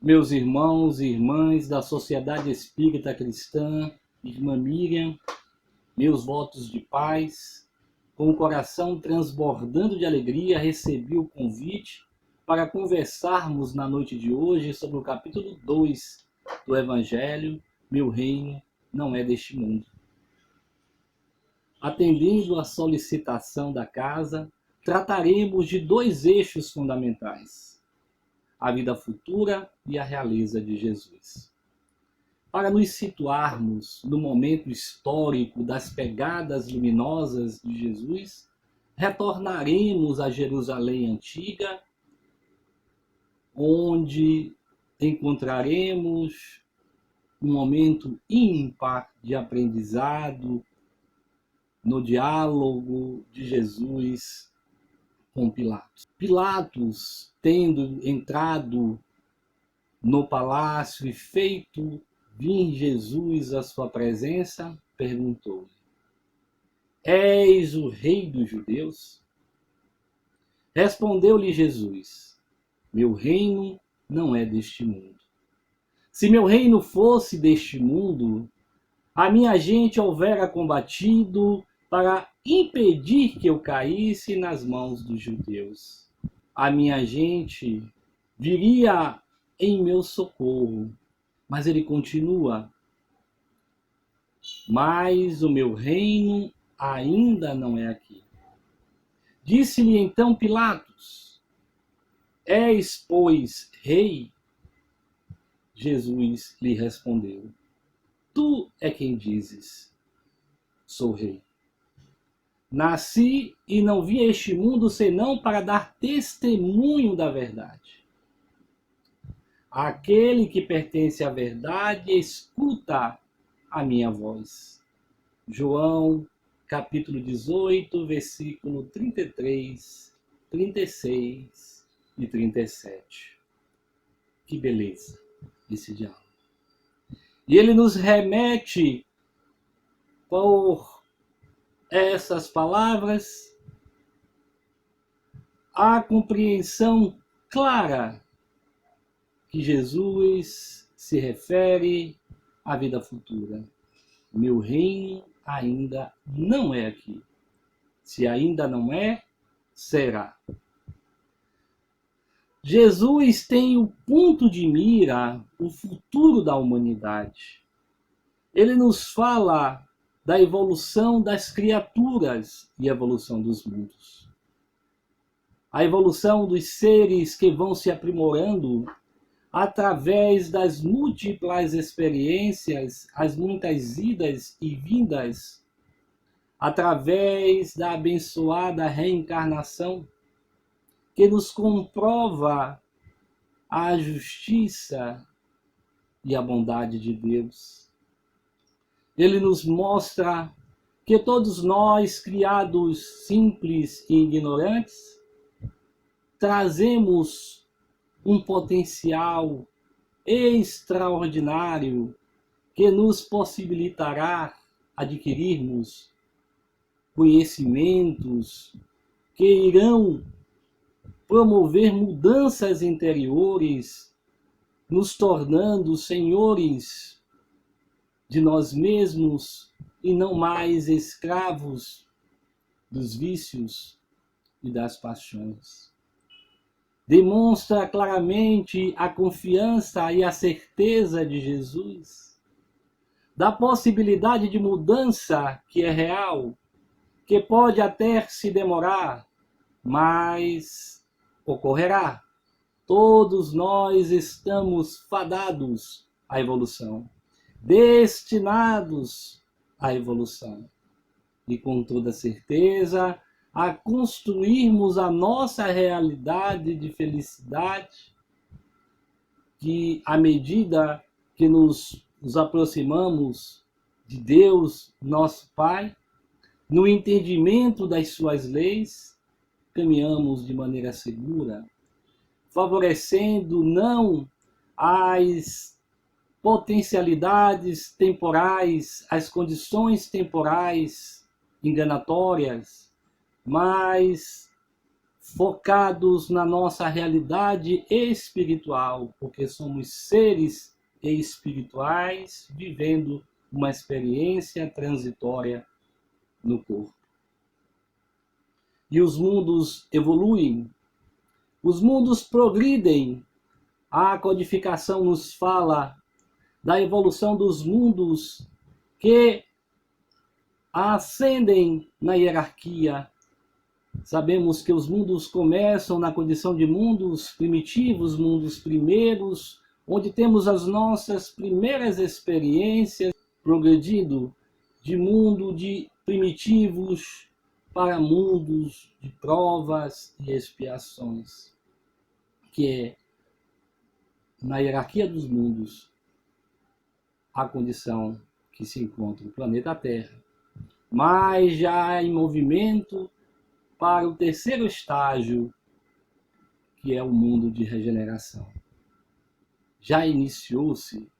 Meus irmãos e irmãs da Sociedade Espírita Cristã, irmã Miriam, meus votos de paz. Com o coração transbordando de alegria, recebi o convite para conversarmos na noite de hoje sobre o capítulo 2 do Evangelho, Meu Reino não é deste mundo. Atendendo à solicitação da casa, trataremos de dois eixos fundamentais: a vida futura e a realeza de Jesus. Para nos situarmos no momento histórico das pegadas luminosas de Jesus, retornaremos à Jerusalém antiga, onde encontraremos um momento ímpar de aprendizado no diálogo de Jesus com Pilatos. Pilatos, tendo entrado no palácio e feito vir Jesus à sua presença, perguntou-lhe: És o rei dos judeus? Respondeu-lhe Jesus: Meu reino não é deste mundo. Se meu reino fosse deste mundo, a minha gente houvera combatido para impedir que eu caísse nas mãos dos judeus. A minha gente viria em meu socorro. Mas ele continua: mas o meu reino ainda não é aqui. Disse-lhe então Pilatos: És, pois, rei? Jesus lhe respondeu: Tu é quem dizes, sou rei. Nasci e não vi este mundo senão para dar testemunho da verdade. Aquele que pertence à verdade escuta a minha voz. João, capítulo 18, versículo 33, 36 e 37. Que beleza esse diálogo. E ele nos remete por essas palavras à compreensão clara que Jesus se refere à vida futura. Meu reino ainda não é aqui. Se ainda não é, será. Jesus tem o ponto de mira, o futuro da humanidade. Ele nos fala da evolução das criaturas e a evolução dos mundos. A evolução dos seres que vão se aprimorando através das múltiplas experiências, as muitas idas e vindas, através da abençoada reencarnação, que nos comprova a justiça e a bondade de Deus. Ele nos mostra que todos nós, criados simples e ignorantes, trazemos um potencial extraordinário que nos possibilitará adquirirmos conhecimentos que irão promover mudanças interiores, nos tornando senhores de nós mesmos e não mais escravos dos vícios e das paixões. Demonstra claramente a confiança e a certeza de Jesus, da possibilidade de mudança que é real, que pode até se demorar, mas ocorrerá. Todos nós estamos fadados à evolução, destinados à evolução. E com toda certeza, a construirmos a nossa realidade de felicidade, que à medida que nos aproximamos de Deus, nosso Pai, no entendimento das suas leis, caminhamos de maneira segura, favorecendo não as potencialidades temporais, as condições temporais enganatórias, mas focados na nossa realidade espiritual, porque somos seres espirituais vivendo uma experiência transitória no corpo. E os mundos evoluem, os mundos progridem. A codificação nos fala da evolução dos mundos que ascendem na hierarquia. Sabemos que os mundos começam na condição de mundos primitivos, mundos primeiros, onde temos as nossas primeiras experiências, progredindo de mundo de primitivos para mundos de provas e expiações, que é, na hierarquia dos mundos, a condição que se encontra o planeta Terra, mas já em movimento para o terceiro estágio, que é o mundo de regeneração. Já iniciou-se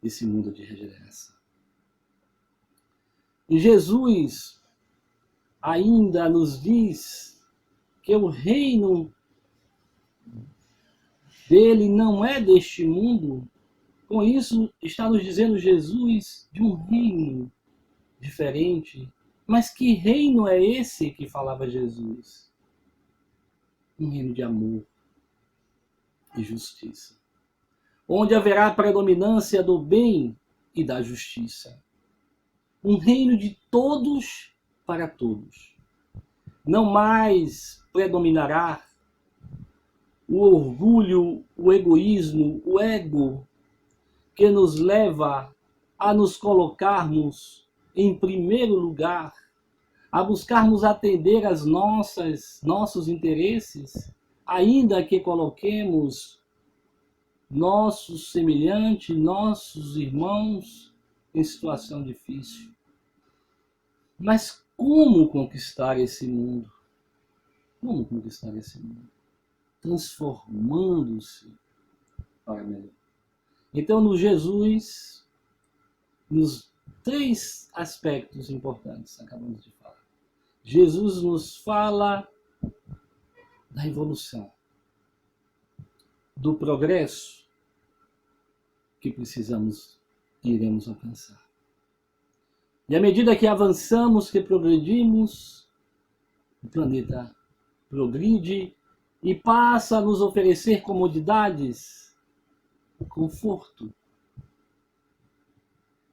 esse mundo de regeneração. E Jesus ainda nos diz que o reino dele não é deste mundo. Com isso, está nos dizendo Jesus de um reino diferente. Mas que reino é esse que falava Jesus? Um reino de amor e justiça, onde haverá a predominância do bem e da justiça. Um reino de todos para todos. Não mais predominará o orgulho, o egoísmo, o ego, que nos leva a nos colocarmos em primeiro lugar, a buscarmos atender às nossos interesses, ainda que coloquemos nossos semelhantes, nossos irmãos em situação difícil. Mas como conquistar esse mundo? Como conquistar esse mundo? Transformando-se para melhor. Então, no Jesus, nos 3 aspectos importantes, acabamos de falar. Jesus nos fala da evolução, do progresso que precisamos e iremos alcançar. E à medida que avançamos, que progredimos, o planeta progride e passa a nos oferecer comodidades, conforto.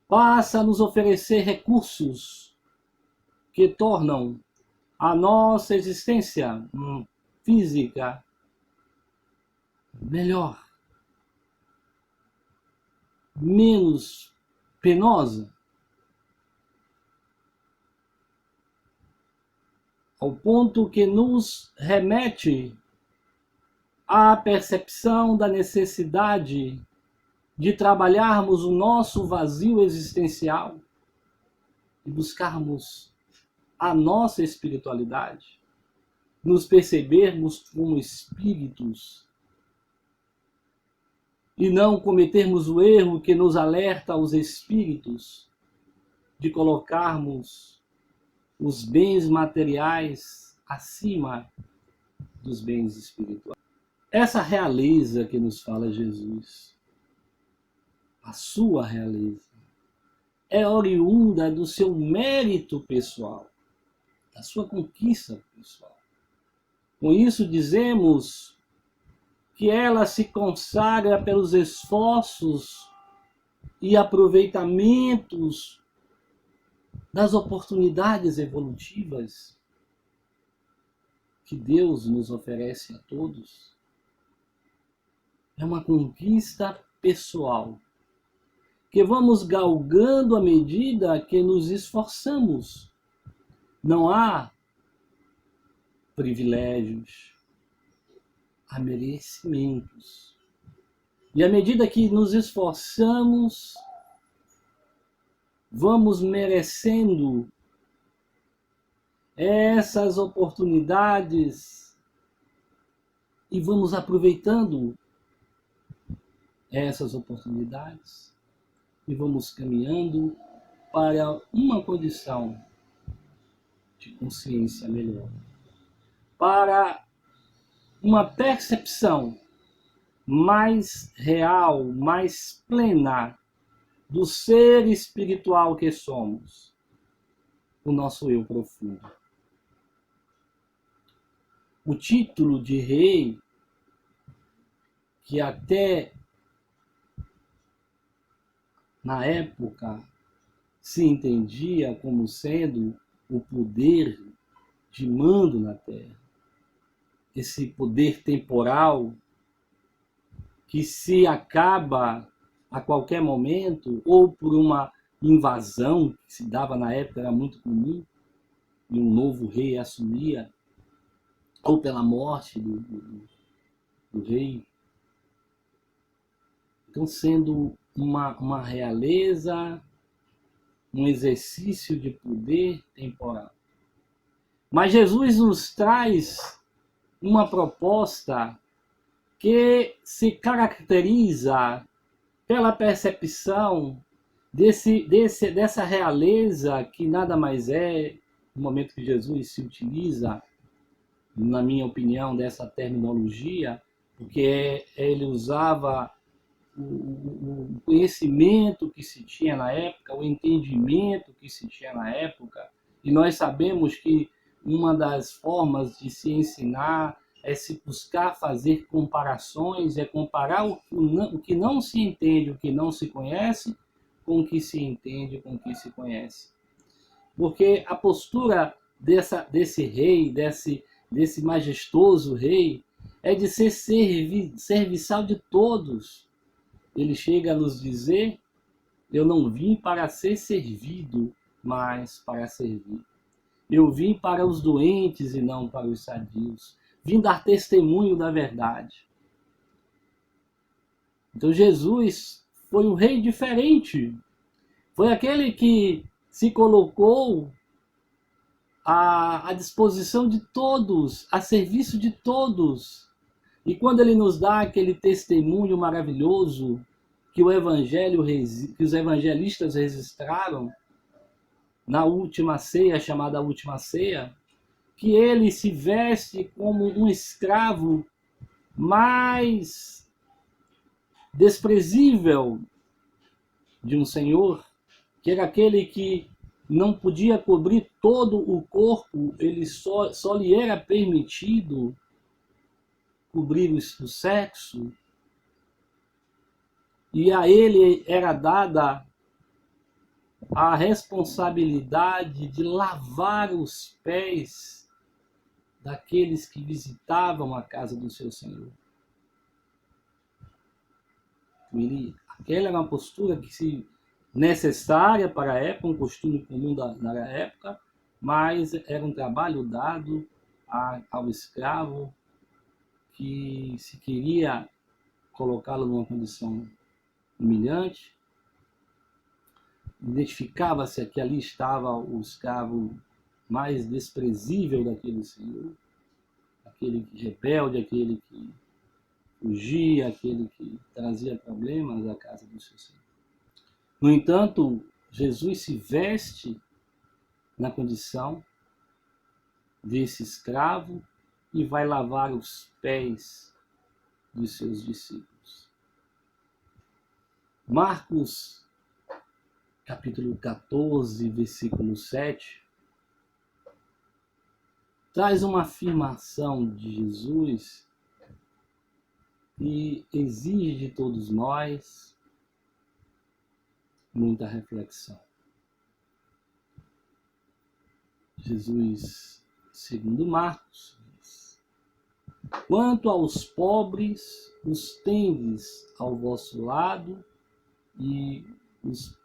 Passa a nos oferecer recursos que tornam a nossa existência física melhor, menos penosa, ao ponto que nos remete à percepção da necessidade de trabalharmos o nosso vazio existencial e buscarmos a nossa espiritualidade, nos percebermos como espíritos e não cometermos o erro que nos alerta aos espíritos de colocarmos os bens materiais acima dos bens espirituais. Essa realeza que nos fala Jesus, a sua realeza, é oriunda do seu mérito pessoal, da sua conquista pessoal. Com isso dizemos que ela se consagra pelos esforços e aproveitamentos das oportunidades evolutivas que Deus nos oferece a todos. É uma conquista pessoal que vamos galgando à medida que nos esforçamos. Não há privilégios, há merecimentos. E à medida que nos esforçamos, vamos merecendo essas oportunidades e vamos aproveitando essas oportunidades e vamos caminhando para uma condição de consciência melhor, para uma percepção mais real, mais plena do ser espiritual que somos, o nosso eu profundo. O título de rei, que até na época se entendia como sendo o poder de mando na terra, esse poder temporal que se acaba a qualquer momento, ou por uma invasão que se dava na época, era muito comum, e um novo rei assumia, ou pela morte do rei. Então, sendo uma realeza, um exercício de poder temporal. Mas Jesus nos traz uma proposta que se caracteriza pela percepção dessa realeza que nada mais é, no momento que Jesus se utiliza, na minha opinião, dessa terminologia, porque ele usava o conhecimento que se tinha na época, o entendimento que se tinha na época, e nós sabemos que uma das formas de se ensinar é se buscar fazer comparações, é comparar o que não se entende, o que não se conhece, com o que se entende, com o que se conhece. Porque a postura desse rei, desse majestoso rei, é de ser serviçal de todos. Ele chega a nos dizer: eu não vim para ser servido, mas para servir. Eu vim para os doentes e não para os sadios. Vim dar testemunho da verdade. Então Jesus foi um rei diferente. Foi aquele que se colocou à disposição de todos, a serviço de todos. E quando ele nos dá aquele testemunho maravilhoso que que os evangelistas registraram na última ceia, chamada última ceia, que ele se veste como um escravo mais desprezível de um senhor, que era aquele que não podia cobrir todo o corpo, ele só lhe era permitido cobrir o sexo, e a ele era dada a responsabilidade de lavar os pés daqueles que visitavam a casa do seu Senhor. Aquela era uma postura que se necessária para a época, um costume comum da época, mas era um trabalho dado ao escravo que se queria colocá-lo numa condição humilhante. Identificava-se que ali estava o escravo mais desprezível daquele senhor, aquele rebelde, aquele que fugia, aquele que trazia problemas à casa do seu Senhor. No entanto, Jesus se veste na condição desse escravo e vai lavar os pés dos seus discípulos. Marcos, capítulo 14, versículo 7, traz uma afirmação de Jesus e exige de todos nós muita reflexão. Jesus, segundo Marcos, diz: quanto aos pobres, os tendes ao vosso lado e os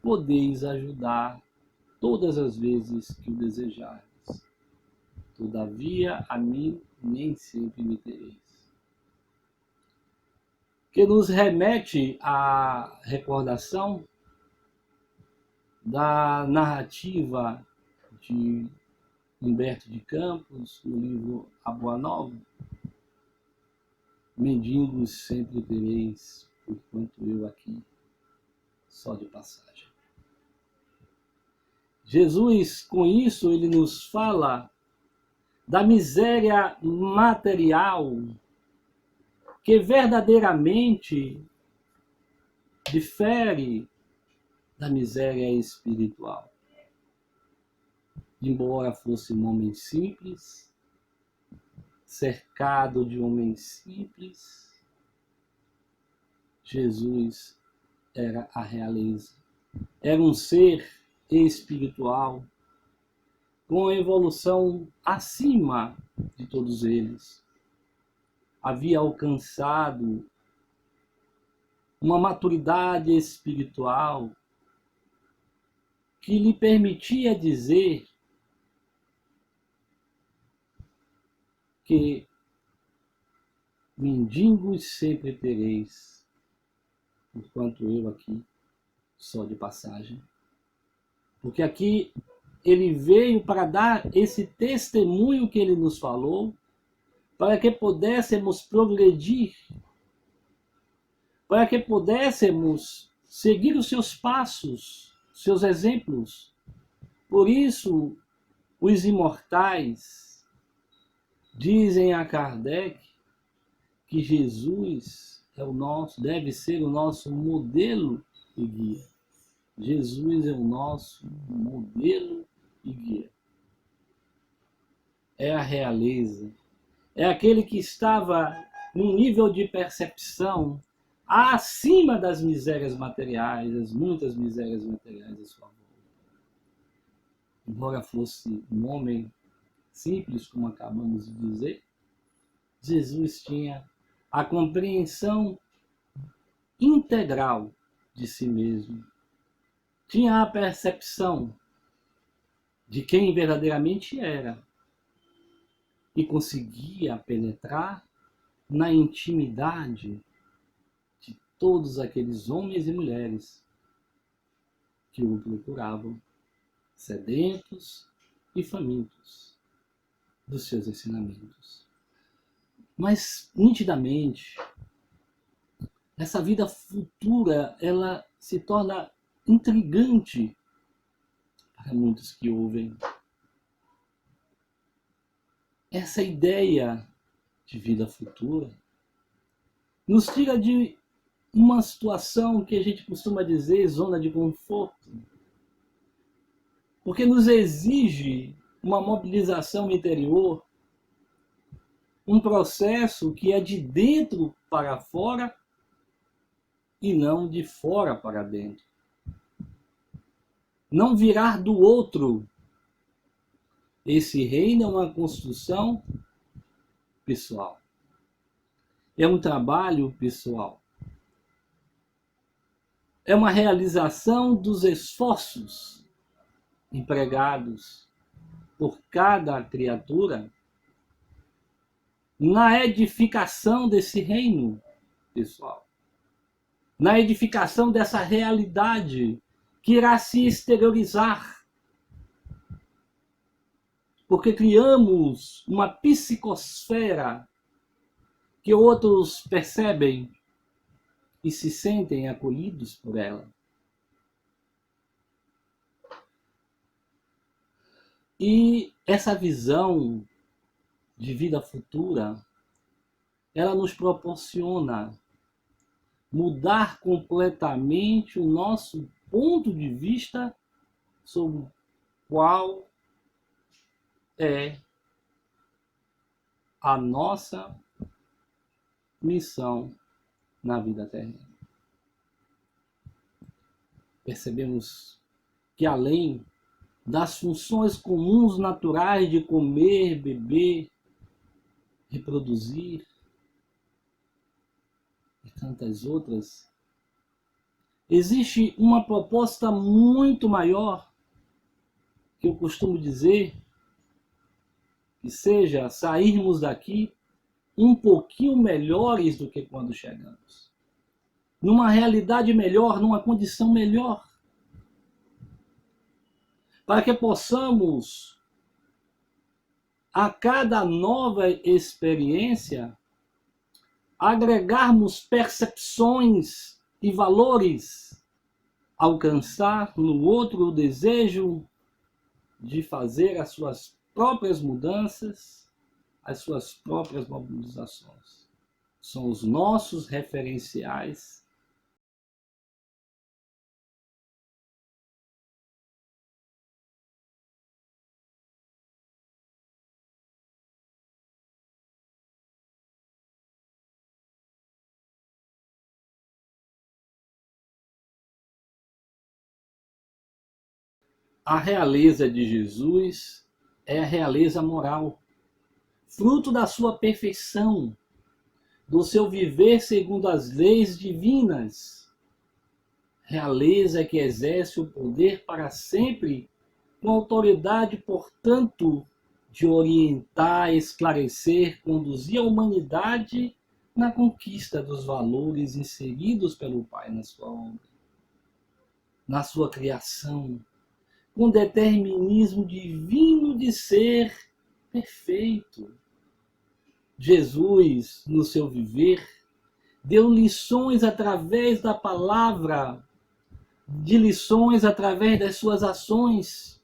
podeis ajudar todas as vezes que o desejardes. Todavia, a mim nem sempre me tereis. Que nos remete à recordação da narrativa de Humberto de Campos, no livro A Boa Nova: mendigos sempre tereis, porquanto eu aqui, só de passagem. Jesus, com isso, ele nos fala da miséria material que verdadeiramente difere da miséria espiritual. Embora fosse um homem simples, cercado de homens simples, Jesus era a realeza. Era um ser espiritual com evolução acima de todos eles. Havia alcançado uma maturidade espiritual que lhe permitia dizer que mendigos sempre tereis, enquanto eu aqui sou de passagem. Porque aqui ele veio para dar esse testemunho que ele nos falou, para que pudéssemos progredir, para que pudéssemos seguir os seus passos, seus exemplos. Por isso, os imortais dizem a Kardec que Jesus é o nosso, deve ser o nosso modelo e guia. Jesus é o nosso modelo e guia. É a realeza. É aquele que estava num nível de percepção acima das misérias materiais, das muitas misérias materiais da sua volta. Embora fosse um homem simples, como acabamos de dizer, Jesus tinha a compreensão integral de si mesmo. Tinha a percepção de quem verdadeiramente era e conseguia penetrar na intimidade de todos aqueles homens e mulheres que o procuravam, sedentos e famintos dos seus ensinamentos. Mas, nitidamente, essa vida futura, ela se torna intrigante para muitos que ouvem. Essa ideia de vida futura nos tira de uma situação que a gente costuma dizer zona de conforto, porque nos exige uma mobilização interior, um processo que é de dentro para fora e não de fora para dentro. Não virar do outro. Esse reino é uma construção pessoal. É um trabalho pessoal. É uma realização dos esforços empregados por cada criatura na edificação desse reino pessoal, na edificação dessa realidade que irá se exteriorizar, porque criamos uma psicosfera que outros percebem e se sentem acolhidos por ela. E essa visão de vida futura, ela nos proporciona mudar completamente o nosso ponto de vista sobre qual é a nossa missão na vida terrena. Percebemos que além das funções comuns naturais de comer, beber, reproduzir e tantas outras, existe uma proposta muito maior, que eu costumo dizer, que seja sairmos daqui um pouquinho melhores do que quando chegamos. Numa realidade melhor, numa condição melhor. Para que possamos, a cada nova experiência, agregarmos percepções e valores, alcançar no outro o desejo de fazer as suas próprias mudanças, as suas próprias mobilizações. São os nossos referenciais. A realeza de Jesus é a realeza moral, fruto da sua perfeição, do seu viver segundo as leis divinas. Realeza que exerce o poder para sempre, com autoridade, portanto, de orientar, esclarecer, conduzir a humanidade na conquista dos valores inseridos pelo Pai na sua obra, na sua criação, com determinismo divino de ser perfeito. Jesus, no seu viver, deu lições através da palavra, de lições através das suas ações,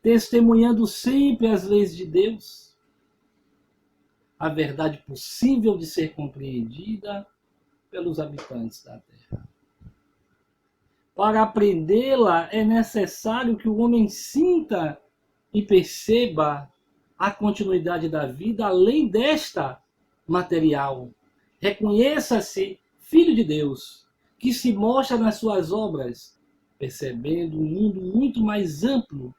testemunhando sempre as leis de Deus, a verdade possível de ser compreendida pelos habitantes da terra. Para aprendê-la, é necessário que o homem sinta e perceba a continuidade da vida além desta material. Reconheça-se filho de Deus, que se mostra nas suas obras, percebendo um mundo muito mais amplo,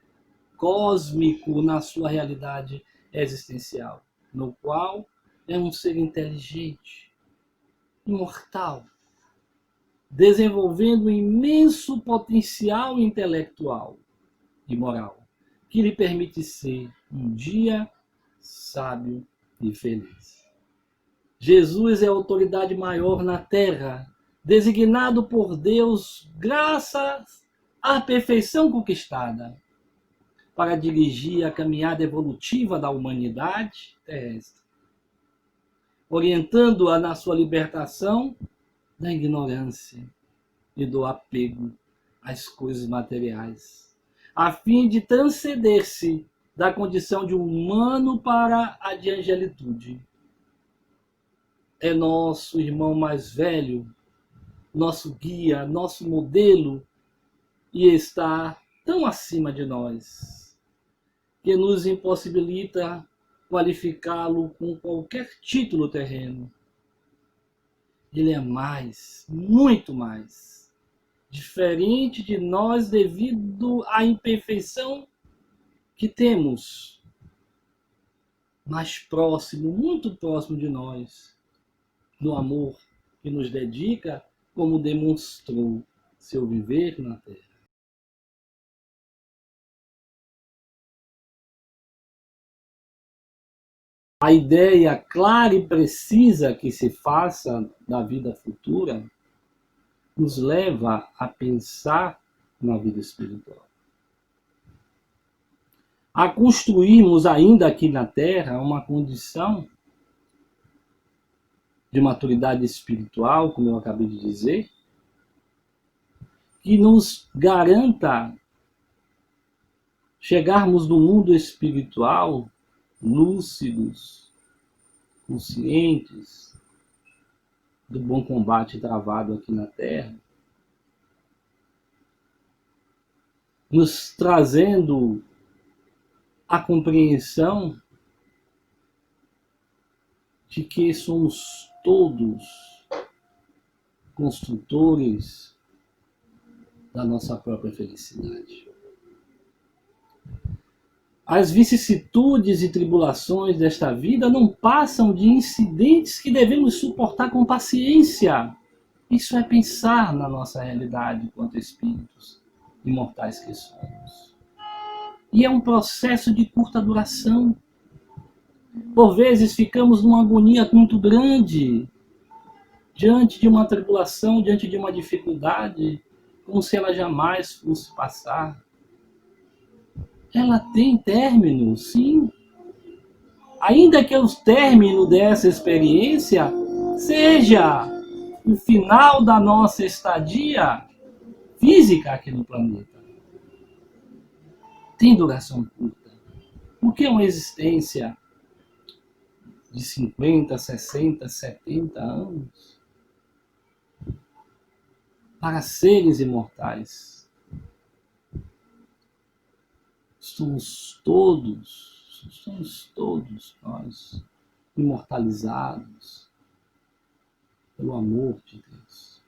cósmico na sua realidade existencial, no qual é um ser inteligente, imortal, desenvolvendo um imenso potencial intelectual e moral, que lhe permite ser um dia sábio e feliz. Jesus é a autoridade maior na terra, designado por Deus graças à perfeição conquistada, para dirigir a caminhada evolutiva da humanidade terrestre, orientando-a na sua libertação da ignorância e do apego às coisas materiais, a fim de transcender-se da condição de humano para a de angelitude. É nosso irmão mais velho, nosso guia, nosso modelo, e está tão acima de nós, que nos impossibilita qualificá-lo com qualquer título terreno. Ele é mais, muito mais, diferente de nós devido à imperfeição que temos, mais próximo, muito próximo de nós, no amor que nos dedica, como demonstrou seu viver na terra. A ideia clara e precisa que se faça da vida futura nos leva a pensar na vida espiritual, a construirmos ainda aqui na Terra uma condição de maturidade espiritual, como eu acabei de dizer, que nos garanta chegarmos no mundo espiritual lúcidos, conscientes do bom combate travado aqui na Terra, nos trazendo a compreensão de que somos todos construtores da nossa própria felicidade. As vicissitudes e tribulações desta vida não passam de incidentes que devemos suportar com paciência. Isso é pensar na nossa realidade enquanto espíritos imortais que somos. E é um processo de curta duração. Por vezes ficamos numa agonia muito grande, diante de uma tribulação, diante de uma dificuldade, como se ela jamais fosse passar. Ela tem término, sim. Ainda que o término dessa experiência seja o final da nossa estadia física aqui no planeta. Tem duração curta. Por que uma existência de 50, 60, 70 anos para seres imortais? Somos todos nós imortalizados pelo amor de Deus.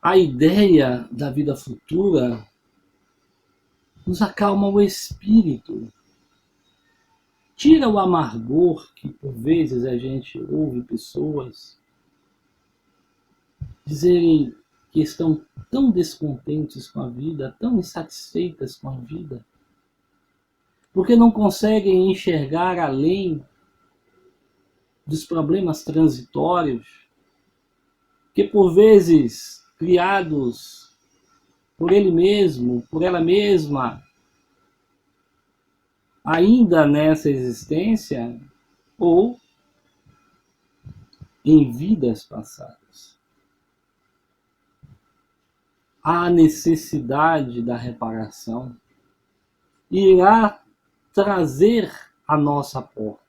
A ideia da vida futura nos acalma o espírito, tira o amargor que por vezes a gente ouve pessoas dizerem que estão tão descontentes com a vida, tão insatisfeitas com a vida, porque não conseguem enxergar além dos problemas transitórios, que por vezes criados por ele mesmo, por ela mesma, ainda nessa existência ou em vidas passadas. A necessidade da reparação irá trazer à nossa porta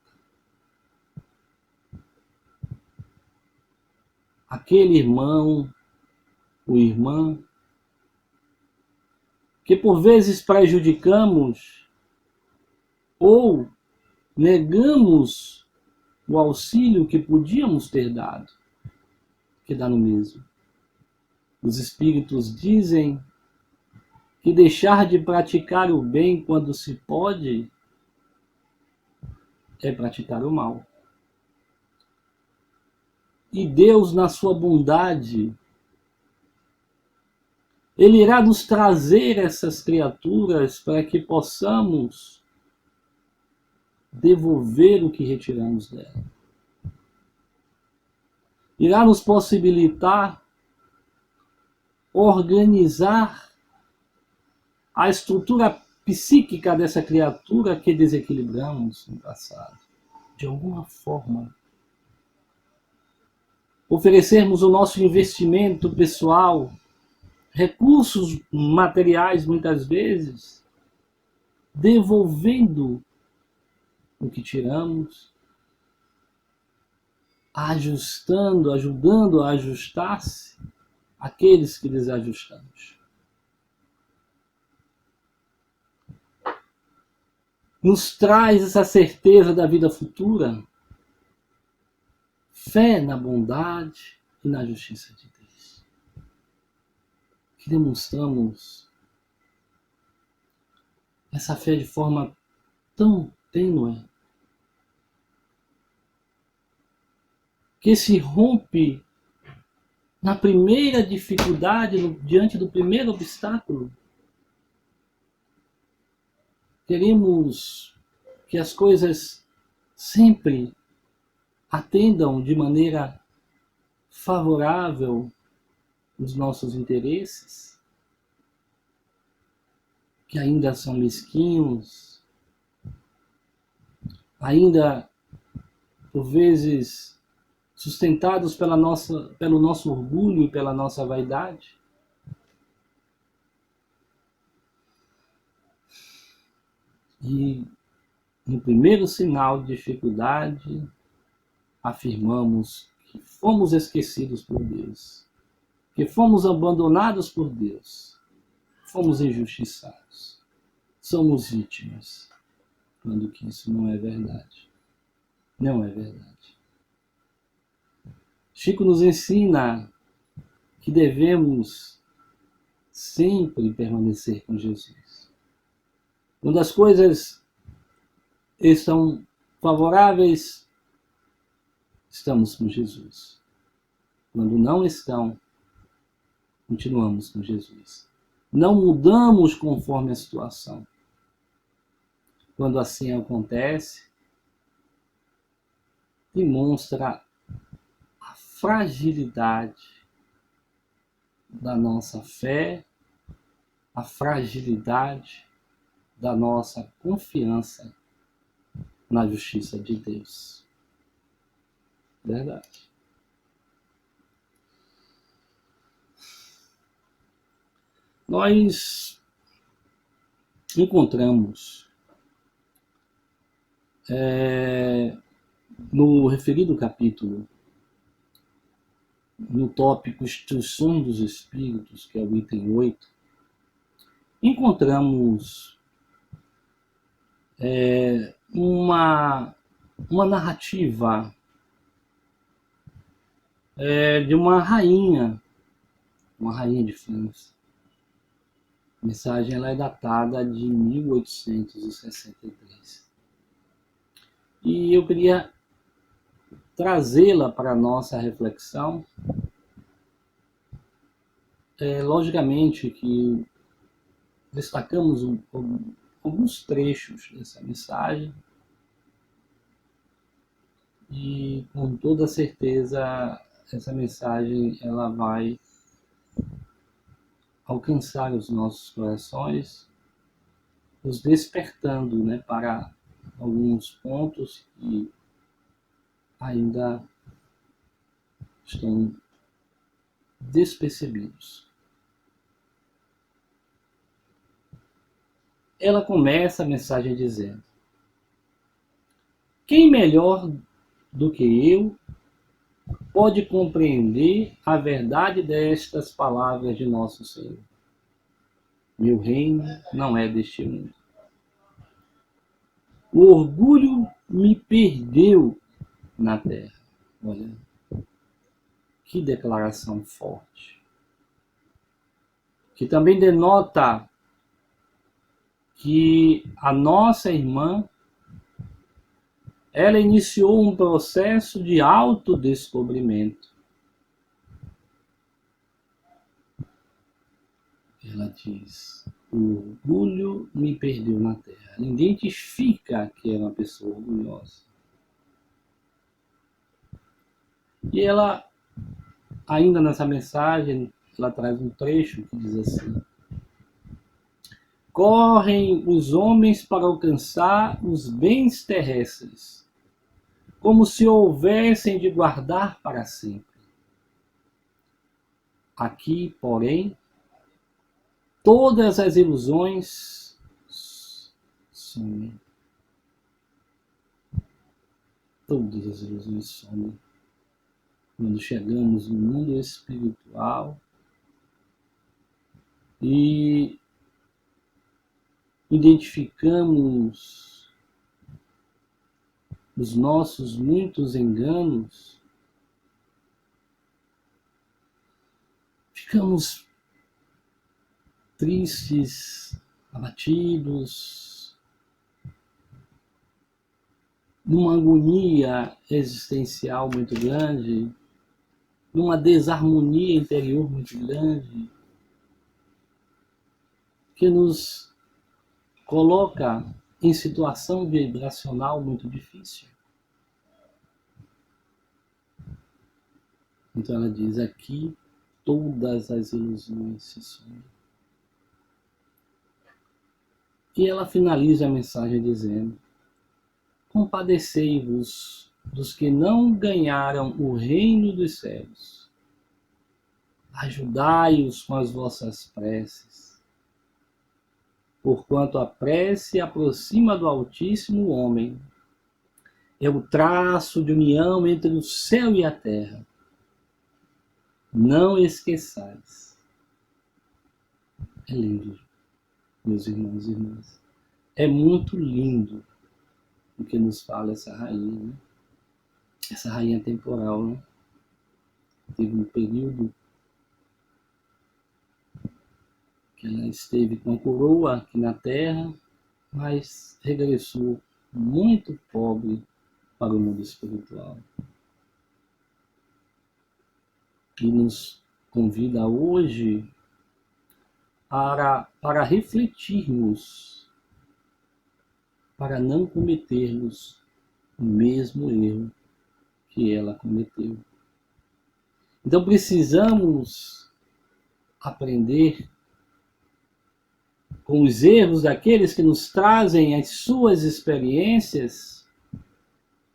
aquele irmão ou irmã que por vezes prejudicamos ou negamos o auxílio que podíamos ter dado, que dá no mesmo. Os espíritos dizem que deixar de praticar o bem quando se pode é praticar o mal. E Deus, na sua bondade, Ele irá nos trazer essas criaturas para que possamos devolver o que retiramos dela. Irá nos possibilitar organizar a estrutura psíquica dessa criatura que desequilibramos no passado. De alguma forma, oferecermos o nosso investimento pessoal, recursos materiais muitas vezes, devolvendo o que tiramos, ajustando, ajudando a ajustar-se aqueles que desajustamos. Nos traz essa certeza da vida futura, fé na bondade e na justiça de Deus, que demonstramos essa fé de forma tão tênue, que se rompe na primeira dificuldade, diante do primeiro obstáculo. Queremos que as coisas sempre atendam de maneira favorável os nossos interesses, que ainda são mesquinhos, ainda, por vezes, sustentados pelo nosso orgulho e pela nossa vaidade. E no primeiro sinal de dificuldade, afirmamos que fomos esquecidos por Deus, que fomos abandonados por Deus, fomos injustiçados, somos vítimas, quando que isso não é verdade. Não é verdade. Chico nos ensina que devemos sempre permanecer com Jesus. Quando as coisas estão favoráveis, estamos com Jesus. Quando não estão, continuamos com Jesus. Não mudamos conforme a situação. Quando assim acontece, demonstra a fragilidade da nossa fé, a fragilidade da nossa confiança na justiça de Deus. Verdade. Nós encontramos no referido capítulo, no tópico Instruções dos Espíritos, que é o item 8, encontramos uma narrativa de uma rainha de França. A mensagem ela é datada de 1863. E eu queria trazê-la para a nossa reflexão. Logicamente que destacamos alguns trechos dessa mensagem e com toda certeza essa mensagem ela vai alcançar os nossos corações, nos despertando, né, para alguns pontos que ainda estão despercebidos. Ela começa a mensagem dizendo: quem melhor do que eu pode compreender a verdade destas palavras de nosso Senhor? Meu reino não é deste mundo. O orgulho me perdeu na terra. Olha, que declaração forte. Que também denota que a nossa irmã, ela iniciou um processo de autodescobrimento. Ela diz: o orgulho me perdeu na terra. Ela identifica que é uma pessoa orgulhosa. E ela, ainda nessa mensagem, ela traz um trecho que diz assim: correm os homens para alcançar os bens terrestres, como se houvessem de guardar para sempre. Aqui, porém, todas as ilusões somem. Todas as ilusões somem. Quando chegamos no mundo espiritual e identificamos os nossos muitos enganos, ficamos tristes, abatidos, numa agonia existencial muito grande, numa desarmonia interior muito grande, que nos coloca em situação vibracional muito difícil. Então ela diz: aqui todas as ilusões se somem. E ela finaliza a mensagem dizendo: compadecei-vos dos que não ganharam o reino dos céus. Ajudai-os com as vossas preces. Porquanto a prece aproxima do Altíssimo o homem. É o traço de união entre o céu e a terra. Não esqueçais. É lindo, meus irmãos e irmãs. É muito lindo o que nos fala essa rainha, né? Essa rainha temporal, né? Teve um período que ela esteve com a coroa aqui na terra, mas regressou muito pobre para o mundo espiritual. E nos convida hoje para refletirmos, para não cometermos o mesmo erro que ela cometeu. Então precisamos aprender com os erros daqueles que nos trazem as suas experiências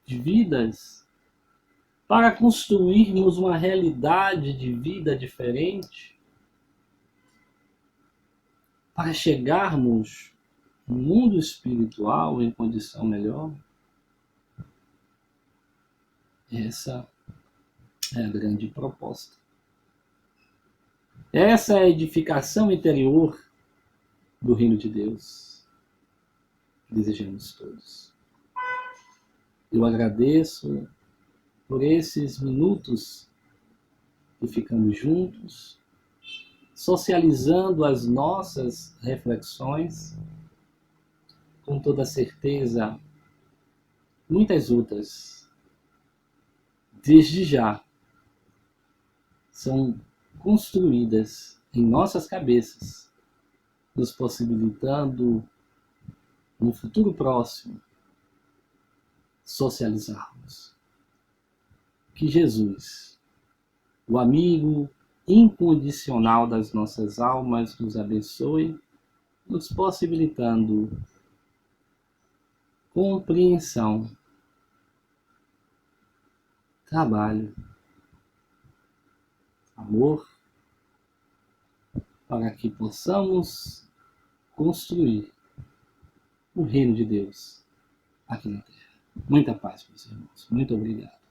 de vidas, para construirmos uma realidade de vida diferente, para chegarmos um mundo espiritual em condição melhor? Essa é a grande proposta. Essa é a edificação interior do reino de Deus que desejamos todos. Eu agradeço por esses minutos que ficamos juntos, socializando as nossas reflexões, com toda certeza, muitas outras, desde já, são construídas em nossas cabeças, nos possibilitando, no futuro próximo, socializarmos. Que Jesus, o amigo incondicional das nossas almas, nos abençoe, nos possibilitando compreensão, trabalho, amor, para que possamos construir o reino de Deus aqui na Terra. Muita paz, meus irmãos. Muito obrigado.